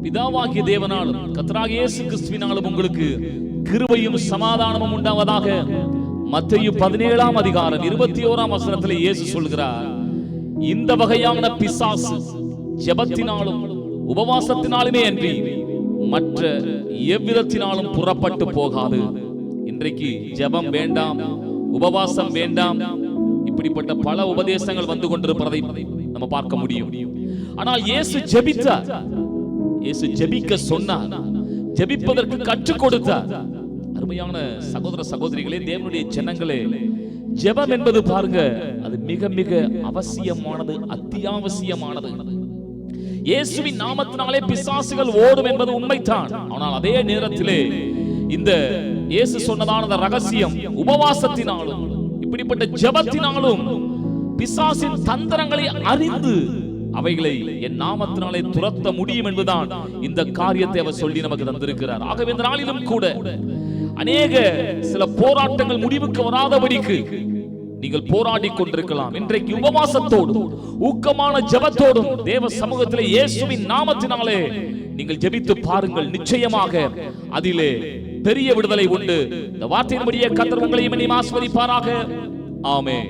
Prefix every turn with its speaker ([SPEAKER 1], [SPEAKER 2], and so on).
[SPEAKER 1] பிதாவாகிய தேவனாலும் கர்த்தராகிய இயேசு கிறிஸ்துவினாலும் உங்களுக்கு கிருபையும் சமாதானமும் உண்டாவதாக. மத்தேயு 17ஆம் அதிகாரம் 21ஆம் வசனத்திலே இயேசு சொல்கிறார், இந்த வகையான பிசாசு ஜெபத்தினாலும் உபவாசத்தினாலுமே அன்றி மற்ற எவ்விதத்தினாலும் புறப்பட்டு போகாது. இன்றைக்கு ஜெபம் வேண்டாம், உபவாசம் வேண்டாம், இப்படிப்பட்ட பல உபதேசங்கள் வந்து கொண்டிருப்பதை நம்ம பார்க்க முடியும். ஆனால் இயேசு ஜெபித்தார், இயேசு ஜெபிக்க சொன்னார், ஜெபிப்பதற்கு கற்றுக் கொடுத்தார். அருமையான சகோதர சகோதரிகளே, தேவனுடைய ஜனங்களே, ஜெபம் என்பது பாருங்க, அது மிக மிக அவசியமானது, அத்தியாவசியமானது. இயேசுவின் நாமத்தினாலே பிசாசுகள் ஓடும் என்பது உண்மைதான். ஆனால் அதே நேரத்திலே இந்த இயேசு சொன்னதான அந்த ரகசியம், உபவாசத்தினாலும் இப்படிப்பட்ட ஜெபத்தினாலும் பிசாசின் தந்திரங்களை அறிந்து அவைகளை என் நாமத்தினாலே துரத்த முடியும் என்பதுதான் இந்த காரியத்தை அவர் சொல்லி நமக்கு தந்திருக்கிறார். ஆகவே இந்த நாளிலும் கூட அநேக சில போராட்டங்கள் முடிவுக்கு வராதபடிக்கு நீங்கள் போராடி கொண்டிருக்கலாம். இன்றைக்கு உபவாசத்தோடும் ஊக்கமான ஜெபத்தோடும் தேவ சமூகத்திலே இயேசுவின் நாமத்தினாலே நீங்கள் ஜெபித்து பாருங்கள். நிச்சயமாக அதிலே பெரிய விடுதலை உண்டு. இந்த வார்த்தையின்படியே கர்த்தர் உங்களையும் என்னையும் ஆசீர்வதிப்பாராக. ஆமென்.